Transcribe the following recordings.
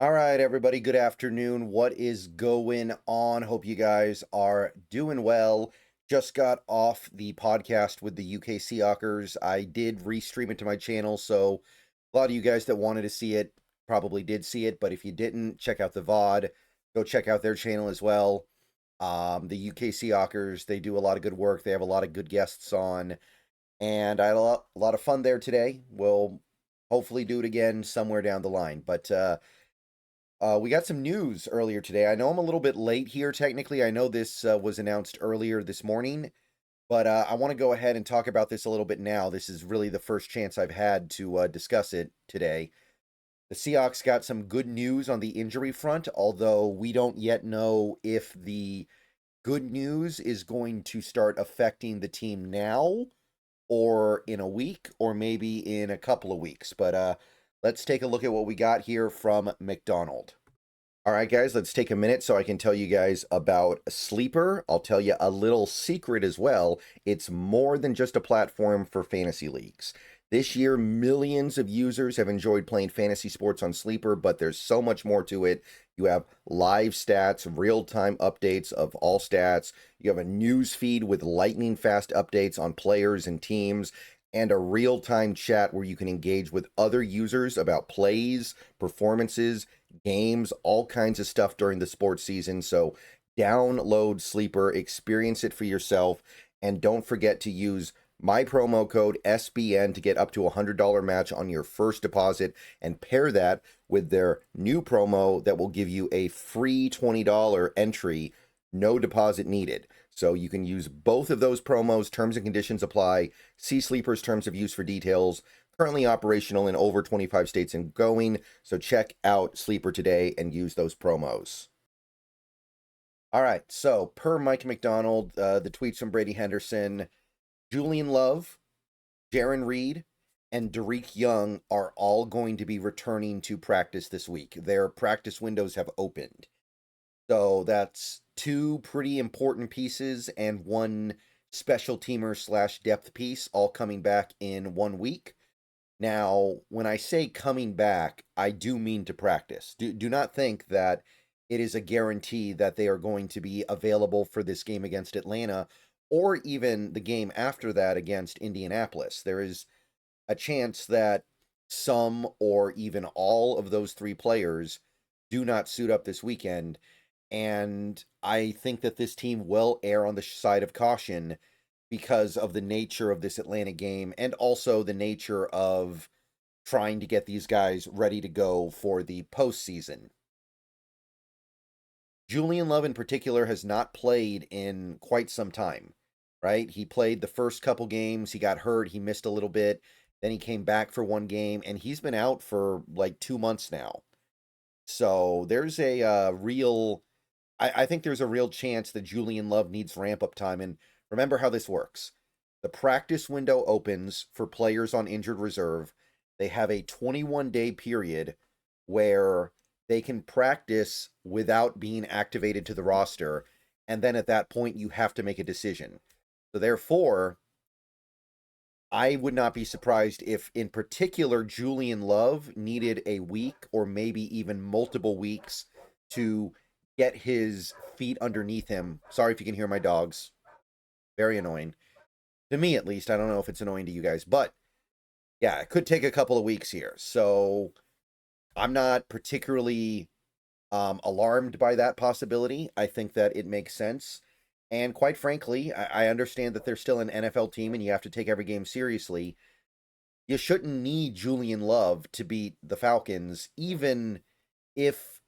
All right, everybody, good afternoon. What is going on? Hope you guys are doing well. Just got off the podcast with the UK Seahawkers. I did restream it to my channel, so a lot of you guys that wanted to see it probably did see it, but if you didn't, check out the VOD. Go check out their channel as well. The UK Seahawkers, they do a lot of good work. They have a lot of good guests on, and I had a lot of fun there today. We'll hopefully do it again somewhere down the line, but we got some news earlier today. I know I'm a little bit late here, technically. I know this was announced earlier this morning, but I want to go ahead and talk about this a little bit now. This is really the first chance I've had to discuss it today. The Seahawks got some good news on the injury front, although we don't yet know if the good news is going to start affecting the team now or in a week or maybe in a couple of weeks. But let's take a look at what we got here from McDonald. All right, guys, let's take a minute so I can tell you guys about Sleeper. I'll tell you a little secret as well. It's more than just a platform for fantasy leagues. This year, millions of users have enjoyed playing fantasy sports on Sleeper, but there's so much more to it. You have live stats, real-time updates of all stats. You have a news feed with lightning-fast updates on players and teams, and a real-time chat where you can engage with other users about plays, performances, games, all kinds of stuff during the sports season. So download Sleeper, experience it for yourself, and don't forget to use my promo code SBN to get up to a $100 match on your first deposit, and pair that with their new promo that will give you a free $20 entry, no deposit needed. So you can use both of those promos. Terms and conditions apply. See Sleeper's terms of use for details. Currently operational in over 25 states and going. So check out Sleeper today and use those promos. All right. So per Mike McDonald, the tweets from Brady Henderson, Julian Love, Jarran Reed, and Dareke Young are all going to be returning to practice this week. Their practice windows have opened. So that's two pretty important pieces and one special teamer / depth piece all coming back in 1 week. Now, when I say coming back, I do mean to practice. Do not think that it is a guarantee that they are going to be available for this game against Atlanta or even the game after that against Indianapolis. There is a chance that some or even all of those three players do not suit up this weekend. And I think that this team will err on the side of caution because of the nature of this Atlanta game and also the nature of trying to get these guys ready to go for the postseason. Julian Love in particular has not played in quite some time, right? He played the first couple games, he got hurt, he missed a little bit, then he came back for one game, and he's been out for like 2 months now. So there's a real I think there's a real chance that Julian Love needs ramp up time. And remember how this works. The practice window opens for players on injured reserve. They have a 21-day period where they can practice without being activated to the roster. And then at that point, you have to make a decision. So therefore, I would not be surprised if, in particular, Julian Love needed a week or maybe even multiple weeks to get his feet underneath him. Sorry if you can hear my dogs. Very annoying. To me, at least. I don't know if it's annoying to you guys. But, yeah, it could take a couple of weeks here. So, I'm not particularly alarmed by that possibility. I think that it makes sense. And quite frankly, I understand that they're still an NFL team and you have to take every game seriously. You shouldn't need Julian Love to beat the Falcons, even if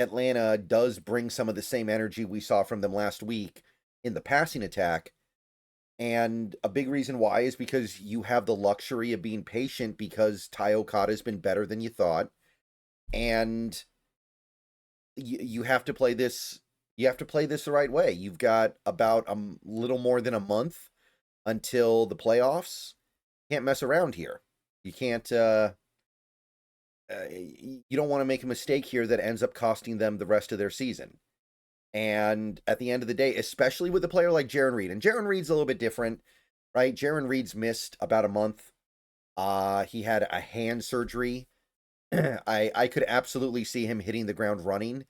Atlanta does bring some of the same energy we saw from them last week in the passing attack. And a big reason why is because you have the luxury of being patient because Ty Okada has been better than you thought. And you have to play this. You have to play this the right way. You've got about a little more than a month until the playoffs. Can't mess around here. You can't. You don't want to make a mistake here that ends up costing them the rest of their season. And at the end of the day, especially with a player like Jarran Reed, and Jarran Reed's a little bit different, right? Jarran Reed's missed about a month. He had a hand surgery I could absolutely see him hitting the ground running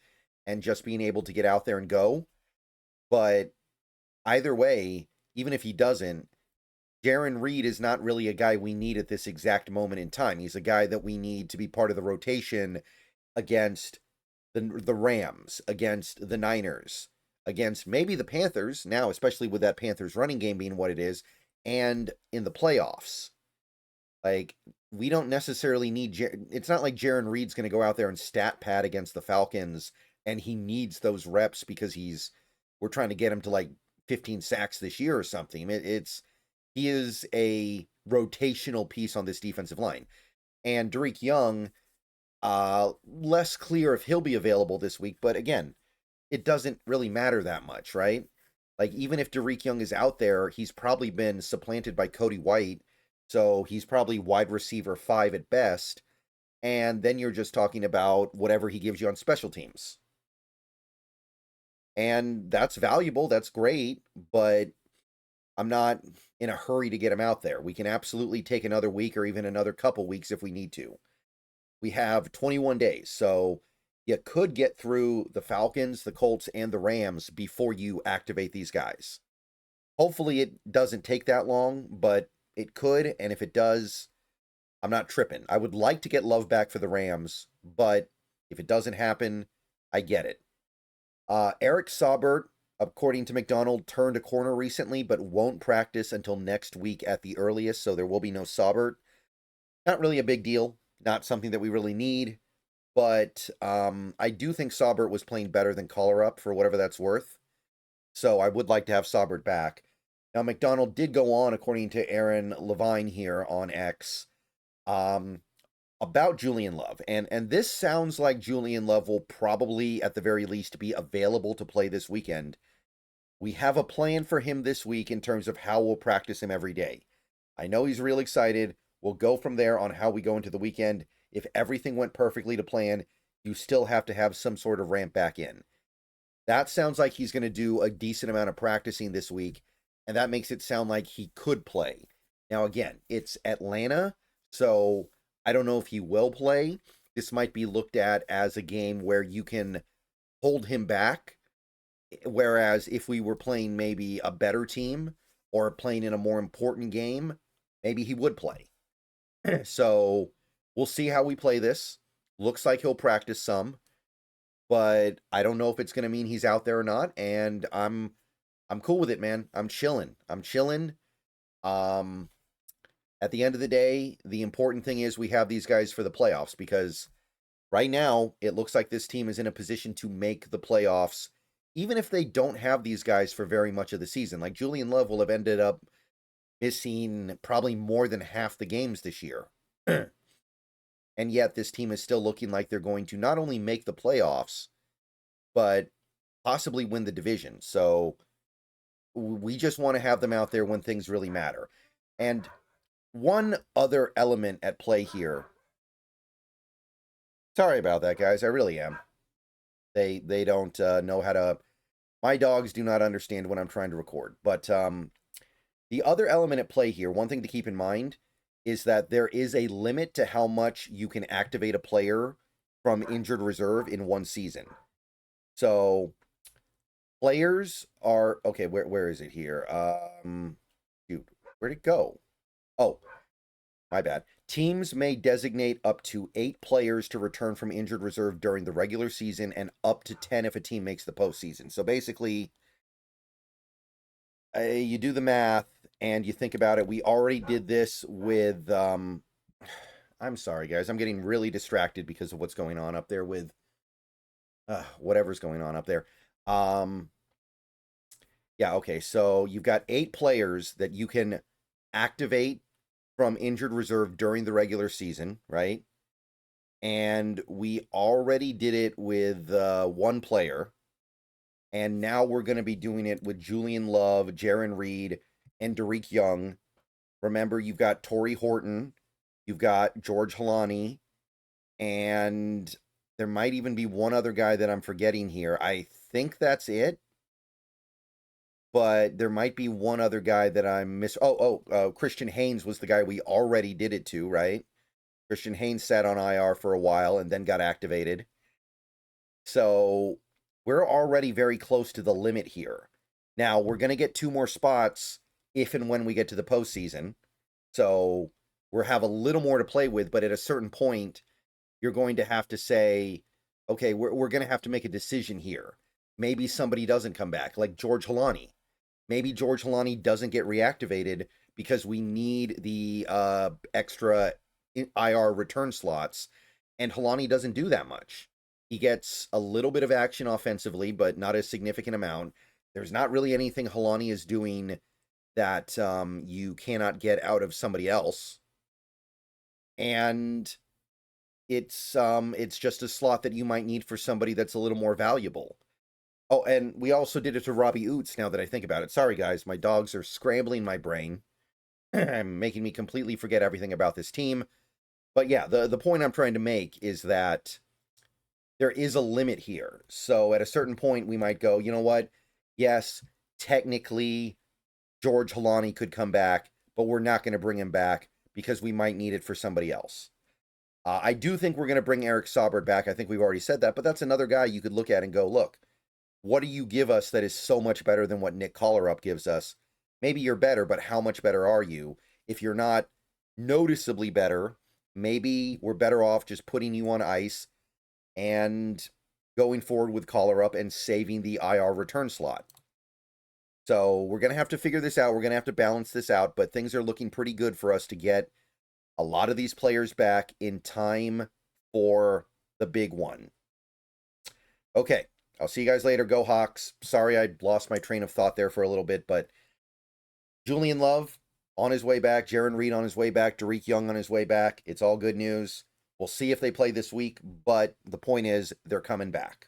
and just being able to get out there and go. But either way, even if he doesn't, Jarran Reed is not really a guy we need at this exact moment in time. He's a guy that we need to be part of the rotation against the Rams, against the Niners, against maybe the Panthers now, especially with that Panthers running game being what it is, and in the playoffs. Like, we don't necessarily need it's not like Jarran Reed's going to go out there and stat pad against the Falcons and he needs those reps because we're trying to get him to like 15 sacks this year or something. He is a rotational piece on this defensive line. And Dareke Young, less clear if he'll be available this week, but again, it doesn't really matter that much, right? Like, even if Dareke Young is out there, he's probably been supplanted by Cody White, so he's probably wide receiver 5 at best, and then you're just talking about whatever he gives you on special teams. And that's valuable, that's great, but I'm not in a hurry to get him out there. We can absolutely take another week or even another couple weeks if we need to. We have 21 days, so you could get through the Falcons, the Colts, and the Rams before you activate these guys. Hopefully it doesn't take that long, but it could, and if it does, I'm not tripping. I would like to get Love back for the Rams, but if it doesn't happen, I get it. Eric Saubert, according to McDonald, turned a corner recently, but won't practice until next week at the earliest, so there will be no Saubert. Not really a big deal. Not something that we really need. But I do think Saubert was playing better than Collerup for whatever that's worth. So I would like to have Saubert back. Now, McDonald did go on, according to Aaron Levine here on X, about Julian Love. And this sounds like Julian Love will probably, at the very least, be available to play this weekend. We have a plan for him this week in terms of how we'll practice him every day. I know he's real excited. We'll go from there on how we go into the weekend. If everything went perfectly to plan, you still have to have some sort of ramp back in. That sounds like he's going to do a decent amount of practicing this week, and that makes it sound like he could play. Now, again, it's Atlanta, so I don't know if he will play. This might be looked at as a game where you can hold him back, whereas if we were playing maybe a better team or playing in a more important game, maybe he would play. So we'll see how we play this. Looks like he'll practice some, but I don't know if it's going to mean he's out there or not. And I'm cool with it, man. I'm chilling. At the end of the day, the important thing is we have these guys for the playoffs, because right now it looks like this team is in a position to make the playoffs, even if they don't have these guys for very much of the season. Like, Julian Love will have ended up missing probably more than half the games this year. And yet this team is still looking like they're going to not only make the playoffs, but possibly win the division. So we just want to have them out there when things really matter. And one other element at play here. Sorry about that, guys. I really am. They don't know how to... My dogs do not understand when I'm trying to record. But the other element at play here, one thing to keep in mind, is that there is a limit to how much you can activate a player from injured reserve in one season. So players are... Okay, where is it here? Shoot, where'd it go? Oh, my bad. Teams may designate up to 8 players to return from injured reserve during the regular season and up to 10 if a team makes the postseason. So basically, you do the math and you think about it. We already did this with... I'm sorry, guys. I'm getting really distracted because of what's going on up there with... whatever's going on up there. Yeah, okay. So you've got 8 players that you can activate from injured reserve during the regular season, right? And we already did it with 1 player. And now we're going to be doing it with Julian Love, Jarran Reed, and Dareke Young. Remember, you've got Torrey Horton, you've got George Halani, and there might even be one other guy that I'm forgetting here. I think that's it. But there might be one other guy that I'm Christian Haynes was the guy we already did it to, right? Christian Haynes sat on IR for a while and then got activated. So we're already very close to the limit here. Now, we're going to get 2 more spots if and when we get to the postseason. So we'll have a little more to play with, but at a certain point, you're going to have to say, okay, we're going to have to make a decision here. Maybe somebody doesn't come back, like George Holani. Maybe George Holani doesn't get reactivated because we need the extra IR return slots, and Holani doesn't do that much. He gets a little bit of action offensively, but not a significant amount. There's not really anything Holani is doing that you cannot get out of somebody else. And it's just a slot that you might need for somebody that's a little more valuable. Oh, and we also did it to Robbie Oots, now that I think about it. Sorry, guys, my dogs are scrambling my brain. Making me completely forget everything about this team. But yeah, the point I'm trying to make is that there is a limit here. So at a certain point, we might go, you know what? Yes, technically, George Holani could come back, but we're not going to bring him back because we might need it for somebody else. I do think we're going to bring Eric Saubert back. I think we've already said that, but that's another guy you could look at and go, look, what do you give us that is so much better than what Nick Collerup gives us? Maybe you're better, but how much better are you? If you're not noticeably better, maybe we're better off just putting you on ice and going forward with Collerup and saving the IR return slot. So we're going to have to figure this out. We're going to have to balance this out, but things are looking pretty good for us to get a lot of these players back in time for the big one. Okay, I'll see you guys later. Go Hawks. Sorry I lost my train of thought there for a little bit, but Julian Love on his way back, Jarran Reed on his way back, Dareke Young on his way back. It's all good news. We'll see if they play this week, but the point is they're coming back.